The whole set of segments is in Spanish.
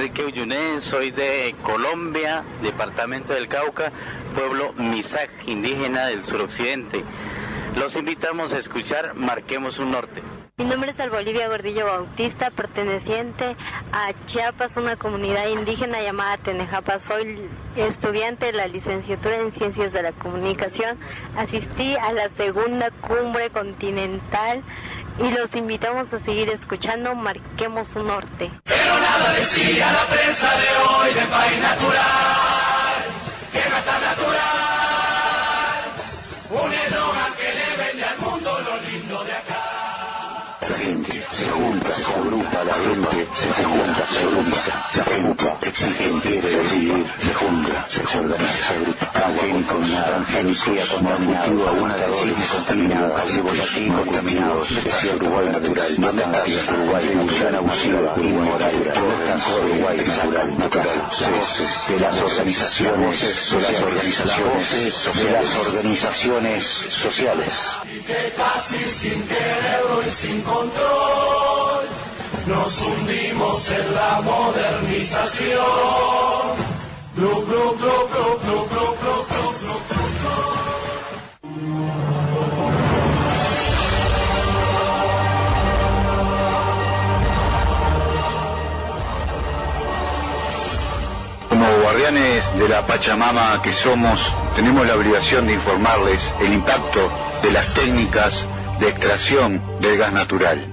Enrique Uyuné, soy de Colombia, departamento del Cauca, pueblo Misak, indígena del suroccidente. Los invitamos a escuchar Marquemos un Norte. Mi nombre es Bolivia Gordillo Bautista, perteneciente a Chiapas, una comunidad indígena llamada Tenejapa. Soy estudiante de la licenciatura en Ciencias de la Comunicación. Asistí a la segunda cumbre continental y los invitamos a seguir escuchando Marquemos un Norte. Pero nada decía la prensa de hoy del país natural, que no es tan natural. Un eslogan que le vende al mundo lo lindo de acá. La gente se junta, se agrupa, la gente se junta, se organiza, se agrupa, exige, quiere decidir, se junta, se organiza, se agrupa. Transgénico, transgenicía contaminado, agua del cisne contaminado, cebollatín contaminado, especial Uruguay natural, matanza, Uruguay natural, abusiva, inmoral, Uruguay natural, natural, de las organizaciones sociales. Y que casi sin quererlo y sin control, nos hundimos en la modernización. Glu, glu, glu, glu, glu, glu, glu, glu, glu, Como guardianes de la Pachamama que somos, tenemos la obligación de informarles el impacto de las técnicas de extracción del gas natural,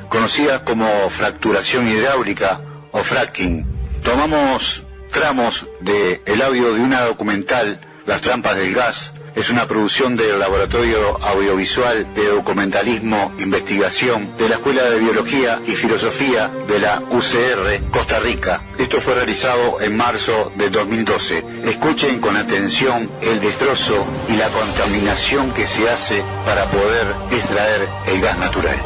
conocidas como fracturación hidráulica o fracking. Tomamos tramos del audio de una documental, Las trampas del gas. Es una producción del Laboratorio Audiovisual de Documentalismo Investigación de la Escuela de Biología y Filosofía de la UCR, Costa Rica. Esto fue realizado en marzo de 2012. Escuchen con atención el destrozo y la contaminación que se hace para poder extraer el gas natural.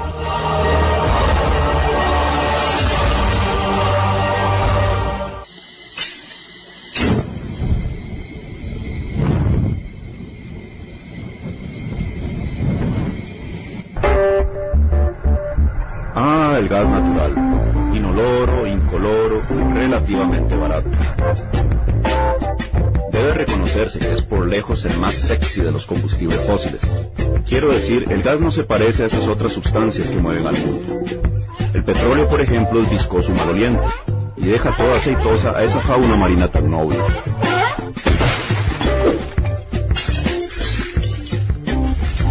El gas natural, inoloro, incoloro, relativamente barato. Debe reconocerse que es por lejos el más sexy de los combustibles fósiles. Quiero decir, el gas no se parece a esas otras sustancias que mueven al mundo. El petróleo, por ejemplo, es viscoso y maloliente, y deja toda aceitosa a esa fauna marina tan noble.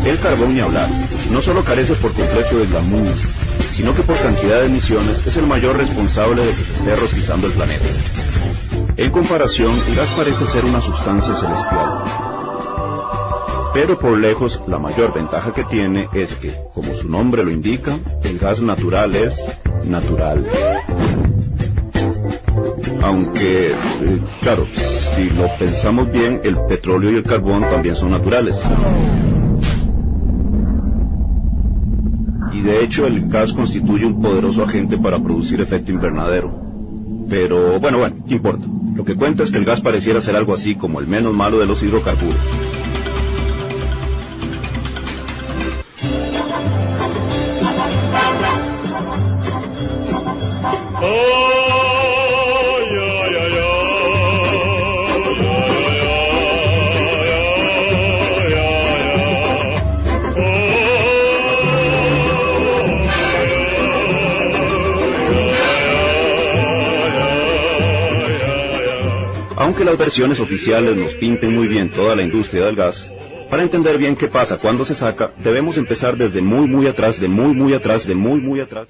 El carbón, ni hablar, no solo carece por completo de glamour, sino que por cantidad de emisiones es el mayor responsable de que se esté rostizando el planeta. En comparación, el gas parece ser una sustancia celestial. Pero por lejos, la mayor ventaja que tiene es que, como su nombre lo indica, el gas natural es natural. Aunque, claro, si lo pensamos bien, el petróleo y el carbón también son naturales. Y de hecho el gas constituye un poderoso agente para producir efecto invernadero. Pero bueno, ¿qué importa? Lo que cuenta es que el gas pareciera ser algo así como el menos malo de los hidrocarburos. Aunque las versiones oficiales nos pinten muy bien toda la industria del gas, para entender bien qué pasa cuando se saca, debemos empezar desde muy atrás.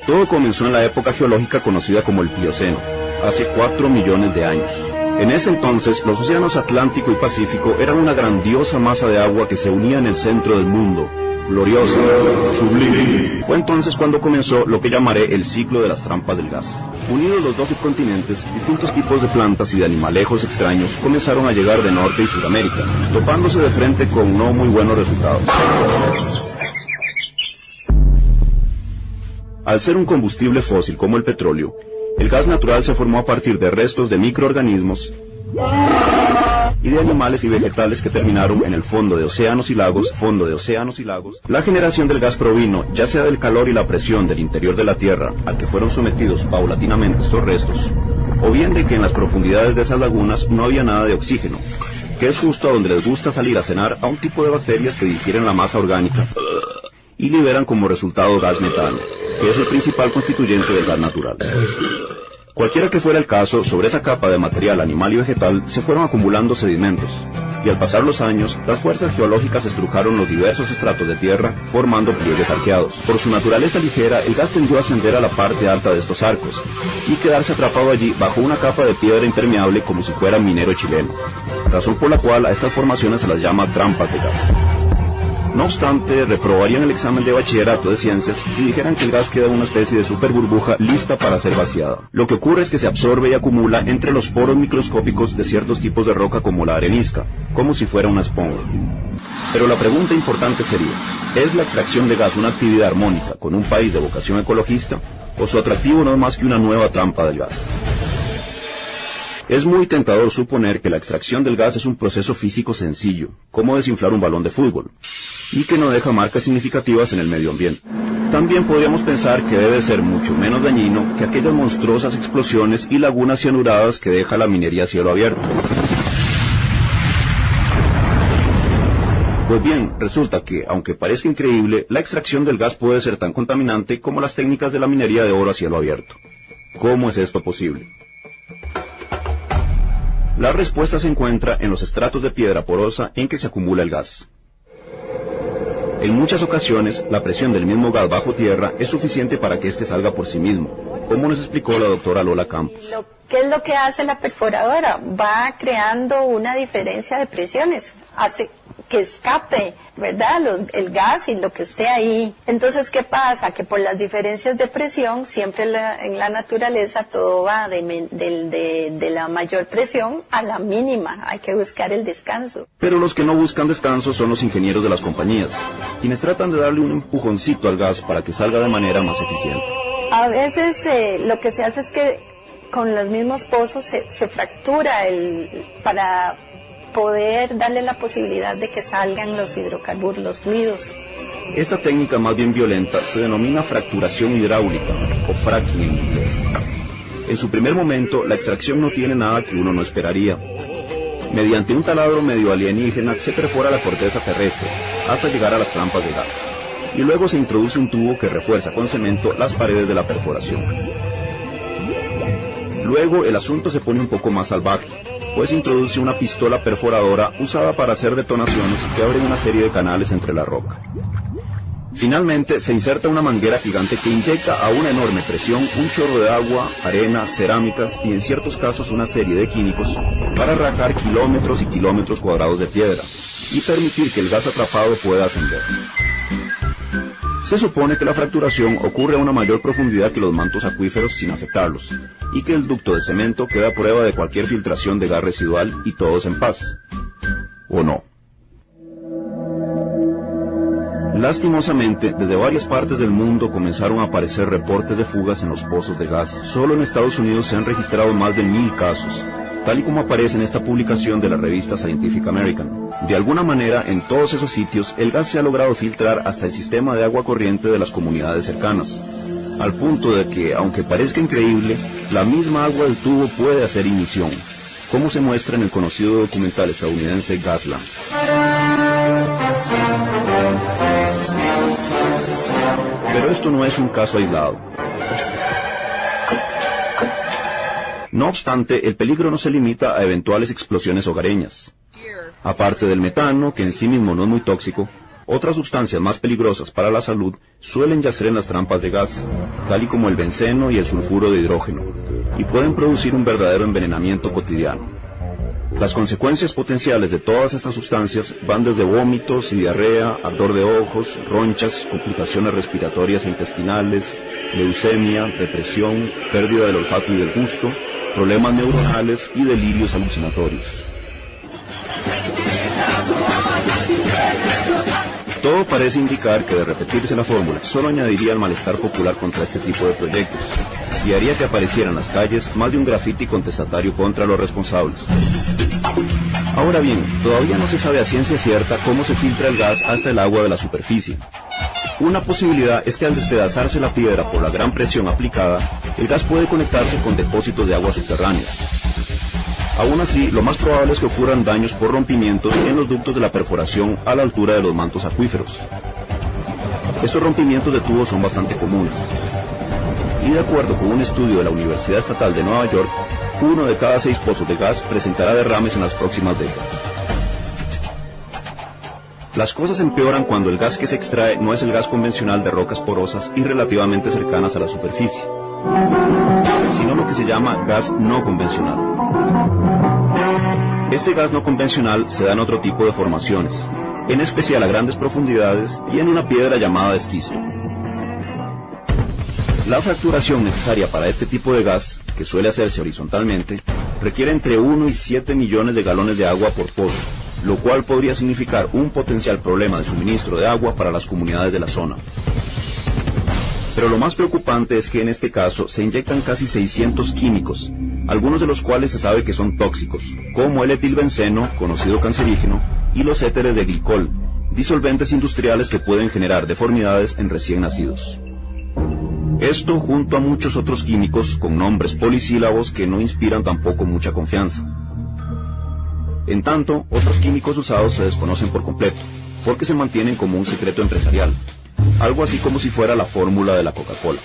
Todo comenzó en la época geológica conocida como el Plioceno, hace 4 millones de años. En ese entonces, los océanos Atlántico y Pacífico eran una grandiosa masa de agua que se unía en el centro del mundo, gloriosa, sublime. Fue entonces cuando comenzó lo que llamaré el ciclo de las trampas del gas. Unidos los dos subcontinentes, distintos tipos de plantas y de animalejos extraños comenzaron a llegar de Norte y Sudamérica, topándose de frente con no muy buenos resultados. Al ser un combustible fósil como el petróleo, el gas natural se formó a partir de restos de microorganismos y de animales y vegetales que terminaron en el fondo de océanos y lagos. La generación del gas provino ya sea del calor y la presión del interior de la Tierra al que fueron sometidos paulatinamente estos restos, o bien de que en las profundidades de esas lagunas no había nada de oxígeno, que es justo a donde les gusta salir a cenar a un tipo de bacterias que digieren la masa orgánica y liberan como resultado gas metano, que es el principal constituyente del gas natural. Cualquiera que fuera el caso, sobre esa capa de material animal y vegetal se fueron acumulando sedimentos, y al pasar los años, las fuerzas geológicas estrujaron los diversos estratos de tierra, formando pliegues arqueados. Por su naturaleza ligera, el gas tendió a ascender a la parte alta de estos arcos, y quedarse atrapado allí bajo una capa de piedra impermeable como si fuera minero chileno, razón por la cual a estas formaciones se las llama trampas de gas. No obstante, reprobarían el examen de bachillerato de ciencias si dijeran que el gas queda en una especie de super burbuja lista para ser vaciada. Lo que ocurre es que se absorbe y acumula entre los poros microscópicos de ciertos tipos de roca como la arenisca, como si fuera una esponja. Pero la pregunta importante sería, ¿es la extracción de gas una actividad armónica con un país de vocación ecologista, o su atractivo no es más que una nueva trampa del gas? Es muy tentador suponer que la extracción del gas es un proceso físico sencillo, como desinflar un balón de fútbol, y que no deja marcas significativas en el medio ambiente. También podríamos pensar que debe ser mucho menos dañino que aquellas monstruosas explosiones y lagunas cianuradas que deja la minería a cielo abierto. Pues bien, resulta que, aunque parezca increíble, la extracción del gas puede ser tan contaminante como las técnicas de la minería de oro a cielo abierto. ¿Cómo es esto posible? La respuesta se encuentra en los estratos de piedra porosa en que se acumula el gas. En muchas ocasiones, la presión del mismo gas bajo tierra es suficiente para que éste salga por sí mismo, como nos explicó la doctora Lola Campos. ¿Qué es lo que hace la perforadora? Va creando una diferencia de presiones, hace que escape, ¿verdad?, el gas y lo que esté ahí. Entonces, ¿qué pasa? Que por las diferencias de presión, siempre en la naturaleza todo va de la mayor presión a la mínima. Hay que buscar el descanso. Pero los que no buscan descanso son los ingenieros de las compañías, quienes tratan de darle un empujoncito al gas para que salga de manera más eficiente. A veces lo que se hace es que con los mismos pozos se fractura para poder darle la posibilidad de que salgan los hidrocarburos, los fluidos. Esta técnica más bien violenta se denomina fracturación hidráulica, o fracking en inglés. En su primer momento, la extracción no tiene nada que uno no esperaría. Mediante un taladro medio alienígena se perfora la corteza terrestre, hasta llegar a las trampas de gas. Y luego se introduce un tubo que refuerza con cemento las paredes de la perforación. Luego el asunto se pone un poco más salvaje, pues introduce una pistola perforadora usada para hacer detonaciones que abren una serie de canales entre la roca. Finalmente se inserta una manguera gigante que inyecta a una enorme presión un chorro de agua, arena, cerámicas y en ciertos casos una serie de químicos para rajar kilómetros y kilómetros cuadrados de piedra y permitir que el gas atrapado pueda ascender. Se supone que la fracturación ocurre a una mayor profundidad que los mantos acuíferos sin afectarlos, y que el ducto de cemento queda a prueba de cualquier filtración de gas residual y todos en paz. ¿O no? Lastimosamente, desde varias partes del mundo comenzaron a aparecer reportes de fugas en los pozos de gas. Solo en Estados Unidos se han registrado más de 1000 casos, tal y como aparece en esta publicación de la revista Scientific American. De alguna manera, en todos esos sitios, el gas se ha logrado filtrar hasta el sistema de agua corriente de las comunidades cercanas, al punto de que, aunque parezca increíble, la misma agua del tubo puede hacer ignición, como se muestra en el conocido documental estadounidense Gasland. Pero esto no es un caso aislado. No obstante, el peligro no se limita a eventuales explosiones hogareñas. Aparte del metano, que en sí mismo no es muy tóxico, otras sustancias más peligrosas para la salud suelen yacer en las trampas de gas, tal y como el benceno y el sulfuro de hidrógeno, y pueden producir un verdadero envenenamiento cotidiano. Las consecuencias potenciales de todas estas sustancias van desde vómitos y diarrea, ardor de ojos, ronchas, complicaciones respiratorias e intestinales, leucemia, depresión, pérdida del olfato y del gusto, problemas neuronales y delirios alucinatorios. Todo parece indicar que de repetirse la fórmula solo añadiría el malestar popular contra este tipo de proyectos y haría que apareciera en las calles más de un grafiti contestatario contra los responsables. Ahora bien, todavía no se sabe a ciencia cierta cómo se filtra el gas hasta el agua de la superficie. Una posibilidad es que al despedazarse la piedra por la gran presión aplicada, el gas puede conectarse con depósitos de agua subterráneos. Aún así, lo más probable es que ocurran daños por rompimientos en los ductos de la perforación a la altura de los mantos acuíferos. Estos rompimientos de tubos son bastante comunes. Y de acuerdo con un estudio de la Universidad Estatal de Nueva York, 1 de cada 6 pozos de gas presentará derrames en las próximas décadas. Las cosas empeoran cuando el gas que se extrae no es el gas convencional de rocas porosas y relativamente cercanas a la superficie, sino lo que se llama gas no convencional. Este gas no convencional se da en otro tipo de formaciones, en especial a grandes profundidades y en una piedra llamada esquisto. La fracturación necesaria para este tipo de gas, que suele hacerse horizontalmente, requiere entre 1 y 7 millones de galones de agua por pozo, lo cual podría significar un potencial problema de suministro de agua para las comunidades de la zona. Pero lo más preocupante es que en este caso se inyectan casi 600 químicos, algunos de los cuales se sabe que son tóxicos, como el etilbenceno, conocido cancerígeno, y los éteres de glicol, disolventes industriales que pueden generar deformidades en recién nacidos. Esto junto a muchos otros químicos con nombres polisílabos que no inspiran tampoco mucha confianza. En tanto, otros químicos usados se desconocen por completo, porque se mantienen como un secreto empresarial, algo así como si fuera la fórmula de la Coca-Cola.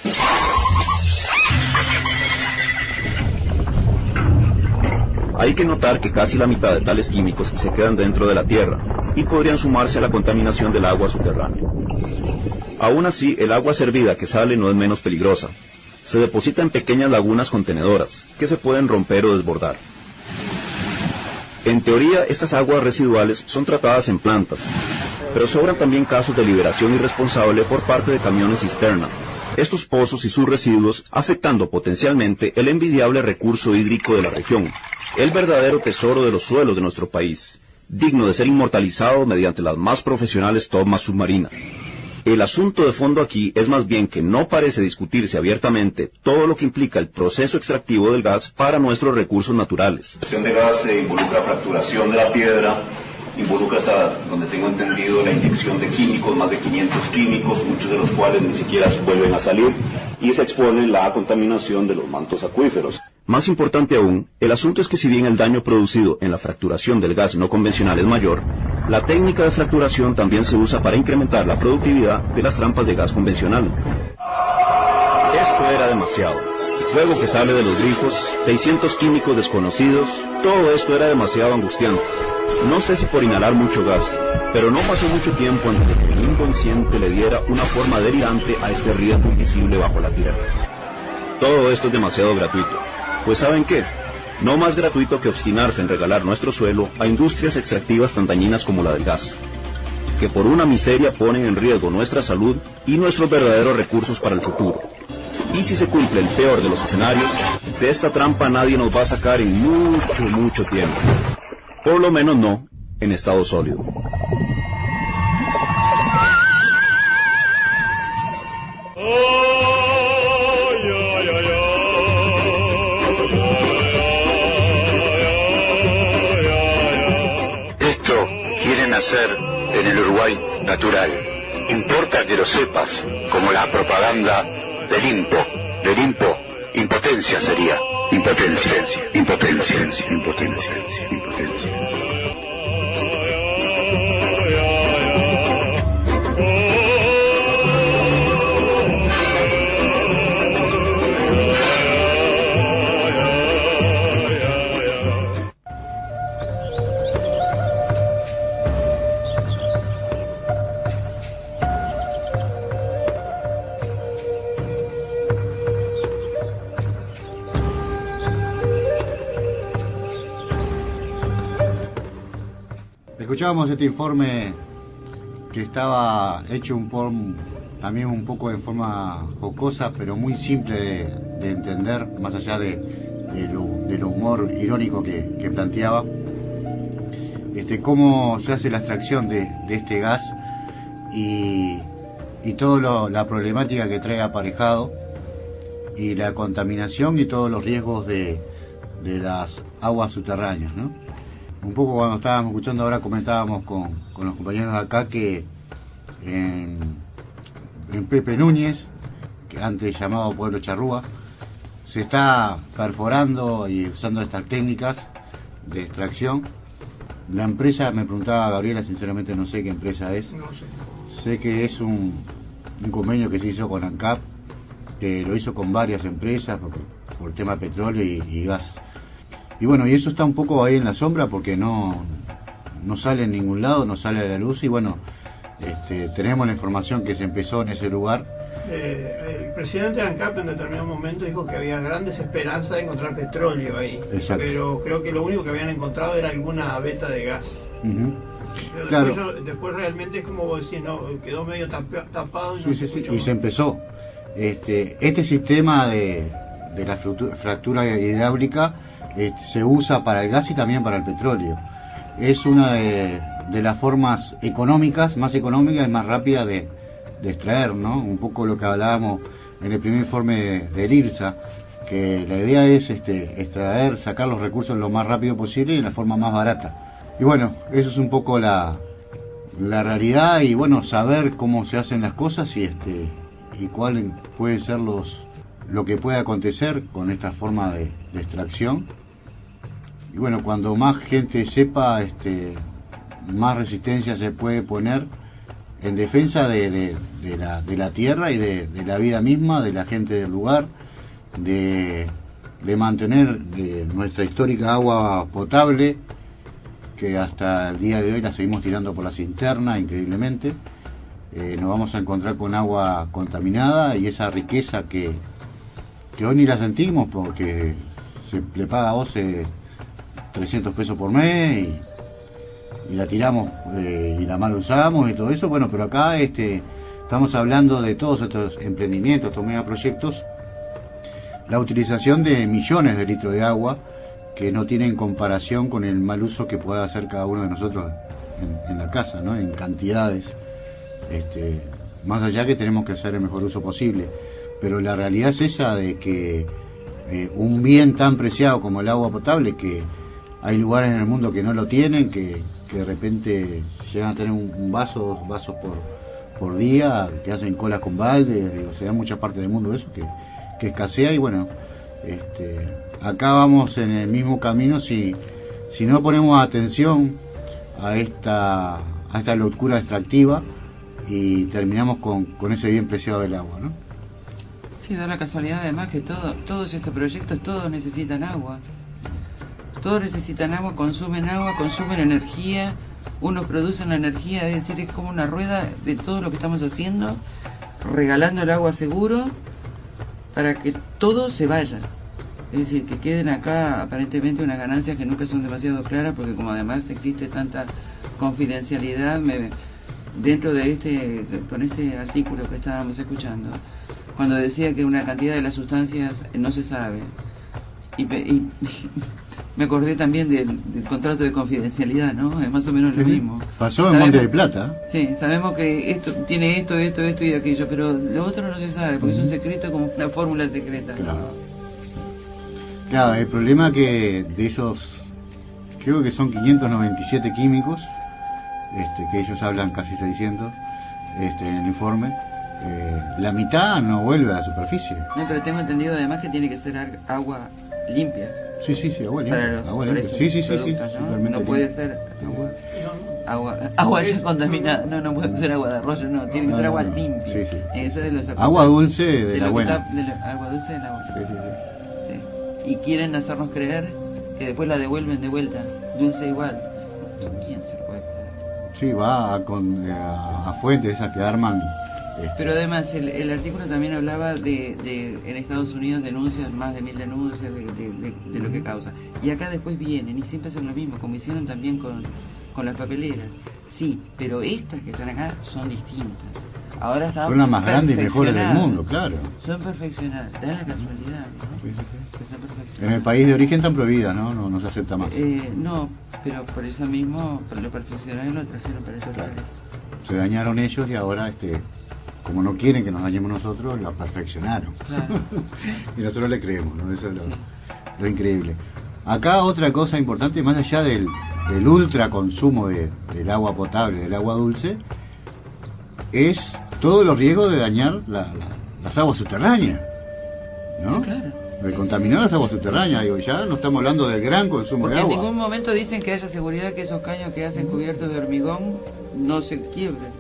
Hay que notar que casi la mitad de tales químicos se quedan dentro de la tierra y podrían sumarse a la contaminación del agua subterránea. Aún así, el agua servida que sale no es menos peligrosa. Se deposita en pequeñas lagunas contenedoras, que se pueden romper o desbordar. En teoría, estas aguas residuales son tratadas en plantas, pero sobran también casos de liberación irresponsable por parte de camiones cisterna. Estos pozos y sus residuos afectando potencialmente el envidiable recurso hídrico de la región, el verdadero tesoro de los suelos de nuestro país, digno de ser inmortalizado mediante las más profesionales tomas submarinas. El asunto de fondo aquí es más bien que no parece discutirse abiertamente todo lo que implica el proceso extractivo del gas para nuestros recursos naturales. La extracción de gas involucra fracturación de la piedra, involucra hasta donde tengo entendido la inyección de químicos, más de 500 químicos, muchos de los cuales ni siquiera vuelven a salir, y se expone la contaminación de los mantos acuíferos. Más importante aún, el asunto es que si bien el daño producido en la fracturación del gas no convencional es mayor, la técnica de fracturación también se usa para incrementar la productividad de las trampas de gas convencional. Esto era demasiado. El fuego que sale de los grifos, 600 químicos desconocidos, todo esto era demasiado angustiante. No sé si por inhalar mucho gas, pero no pasó mucho tiempo antes de que el inconsciente le diera una forma delirante a este riesgo invisible bajo la tierra. Todo esto es demasiado gratuito. Pues ¿saben qué? No más gratuito que obstinarse en regalar nuestro suelo a industrias extractivas tan dañinas como la del gas, que por una miseria ponen en riesgo nuestra salud y nuestros verdaderos recursos para el futuro. Y si se cumple el peor de los escenarios, de esta trampa nadie nos va a sacar en mucho tiempo. Por lo menos no en estado sólido. Hacer en el Uruguay natural. Importa que lo sepas, como la propaganda del INPO, impotencia sería, impotencia. Escuchábamos este informe que estaba hecho también un poco de forma jocosa, pero muy simple de entender, más allá del humor irónico que planteaba, cómo se hace la extracción de este gas y toda la problemática que trae aparejado, y la contaminación y todos los riesgos de las aguas subterráneas, ¿no? Un poco cuando estábamos escuchando ahora comentábamos con los compañeros de acá que en Pepe Núñez, que antes llamado Pueblo Charrúa, se está perforando y usando estas técnicas de extracción. La empresa, me preguntaba Gabriela, sinceramente no sé qué empresa es. No sé. Sé que es un convenio que se hizo con ANCAP, que lo hizo con varias empresas por tema petróleo y gas. Y bueno, y eso está un poco ahí en la sombra porque no sale en ningún lado, no sale a la luz. Y bueno, tenemos la información que se empezó en ese lugar. El presidente de ANCAP en determinado momento dijo que había grandes esperanzas de encontrar petróleo ahí. Exacto. Pero creo que lo único que habían encontrado era alguna veta de gas. Pero Claro. después realmente es como vos decís, no, quedó medio tapado. Y no Sí, se sí, sí. escuchó Y más. se empezó. Este sistema de la fractura hidráulica se usa para el gas y también para el petróleo. Es una de las formas económicas, más económica y más rápida de extraer, ¿no? Un poco lo que hablábamos en el primer informe del IRSA, que la idea es extraer, sacar los recursos lo más rápido posible y de la forma más barata. Y bueno, eso es un poco la realidad y bueno, saber cómo se hacen las cosas y cuál puede ser lo que puede acontecer con esta forma de extracción. Y bueno, cuando más gente sepa, más resistencia se puede poner en defensa de la tierra y de la vida misma, de la gente del lugar, de mantener nuestra histórica agua potable, que hasta el día de hoy la seguimos tirando por la cisterna, increíblemente. Nos vamos a encontrar con agua contaminada y esa riqueza que hoy ni la sentimos porque se le paga a vos 300 pesos por mes y la tiramos y la mal usamos y todo eso. Bueno, pero acá estamos hablando de todos estos emprendimientos, estos megaproyectos, la utilización de millones de litros de agua que no tienen comparación con el mal uso que pueda hacer cada uno de nosotros en la casa, ¿no? En cantidades. Más allá que tenemos que hacer el mejor uso posible, pero la realidad es esa de que un bien tan preciado como el agua potable, que hay lugares en el mundo que no lo tienen, que de repente llegan a tener un vaso, 2 vasos por día, que hacen colas con baldes, se da en muchas partes del mundo eso, que escasea. Y bueno, acá vamos en el mismo camino si no ponemos atención a esta locura extractiva y terminamos con ese bien preciado del agua, ¿no? Sí, da la casualidad además que todos estos proyectos, todos necesitan agua. Todos necesitan agua, consumen energía, unos producen la energía, es decir, es como una rueda de todo lo que estamos haciendo, regalando el agua seguro para que todos se vayan. Es decir, que queden acá aparentemente unas ganancias que nunca son demasiado claras, porque como además existe tanta confidencialidad, dentro de con este artículo que estábamos escuchando, cuando decía que una cantidad de las sustancias no se sabe, y me acordé también del contrato de confidencialidad, ¿no? Es más o menos lo mismo. Pasó en Monte de Plata. Sí, sabemos que esto tiene esto y aquello, pero lo otro no se sabe, porque es un secreto como una fórmula secreta. Claro, el problema que de esos, creo que son 597 químicos, que ellos hablan casi 600 en el informe, la mitad no vuelve a la superficie. No, pero tengo entendido además que tiene que ser agua limpia. Sí, agua limpia. Para los agua limpia. Sí, productos, ¿no? puede ser agua ya contaminada, no puede ser agua de arroyo, no, tiene que ser agua limpia. Sí. Eso de los agua dulce de la buena. Agua dulce de la buena. Sí. Y quieren hacernos creer que después la devuelven de vuelta, dulce igual. ¿Quién se puede creer? Sí, va a fuentes esas que arman. Pero además el artículo también hablaba de en Estados Unidos denuncias, más de 1000 denuncias de lo que causa. Y acá después vienen y siempre hacen lo mismo, como hicieron también con las papeleras. Sí, pero estas que están acá son distintas. Ahora están son las más grandes y mejores del mundo, claro. Son perfeccionadas, da la casualidad, ¿no? Sí. Que son perfeccionadas. En el país de origen están prohibidas, ¿no? No se acepta más. No, pero por eso mismo, por lo perfeccionaron, lo trajeron para esos lugares. Se dañaron ellos y ahora como no quieren que nos dañemos nosotros, la perfeccionaron. Claro. Y nosotros le creemos, ¿no? Eso es lo increíble. Acá otra cosa importante, más allá del ultra consumo del agua potable, del agua dulce, es todos los riesgos de dañar las aguas subterráneas, ¿no? Sí, claro. De contaminar las aguas subterráneas, digo, ya no estamos hablando del gran consumo Porque de agua. en ningún momento dicen que haya seguridad que esos caños que hacen cubiertos de hormigón no se quiebren.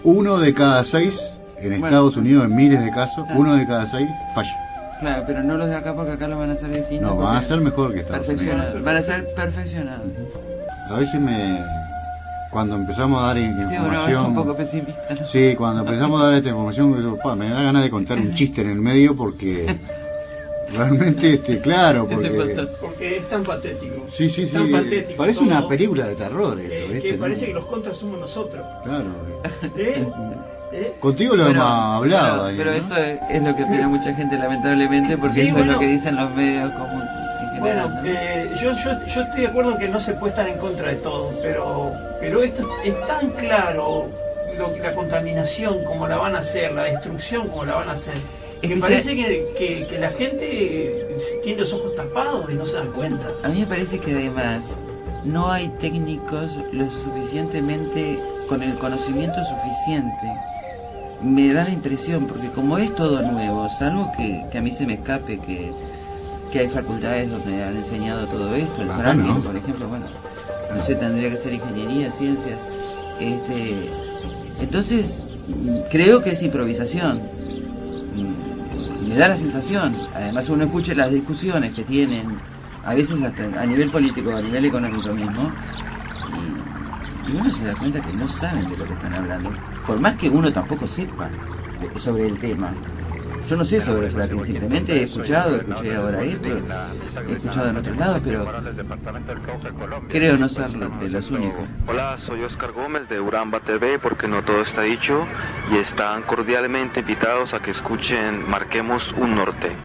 1 de cada 6 en Estados Unidos, en miles de casos, 1 de cada 6 falla. Claro, pero no los de acá porque acá los van a hacer distintos. No, van a ser mejor que Estados Unidos. Van a ser perfeccionados. A veces cuando empezamos a dar información... Sí, uno es un poco pesimista, ¿no? Sí, cuando empezamos a dar esta información, me da ganas de contar un chiste en el medio porque... Realmente, claro, porque es tan patético. Sí, tan patético, parece todo, una película de terror esto, que parece que los contras somos nosotros. Claro. ¿Eh? Contigo lo hemos hablado. Bueno, pero ¿no? Eso es lo que opina mucha gente, lamentablemente, porque sí, eso es lo que dicen los medios comunes en general. Bueno, ¿no? yo estoy de acuerdo en que no se puede estar en contra de todo, pero esto es tan claro, la contaminación, como la van a hacer, la destrucción, como la van a hacer. Que parece que la gente tiene los ojos tapados y no se dan cuenta. A mí me parece que además no hay técnicos lo suficientemente, con el conocimiento suficiente. Me da la impresión, porque como es todo nuevo, salvo que a mí se me escape que hay facultades donde han enseñado todo esto, el fracking, ¿no? Por ejemplo, bueno, no sé, tendría que ser ingeniería, ciencias. Entonces, creo que es improvisación. Me da la sensación, además uno escucha las discusiones que tienen, a veces hasta a nivel político, a nivel económico mismo, y uno se da cuenta que no saben de lo que están hablando, por más que uno tampoco sepa sobre el tema. Yo no sé sobre el fracking, simplemente escuché ahora esto, he escuchado en otros lados, pero creo no ser de los únicos. Hola, soy Oscar Gómez de Uramba TV, porque no todo está dicho, y están cordialmente invitados a que escuchen Marquemos un Norte.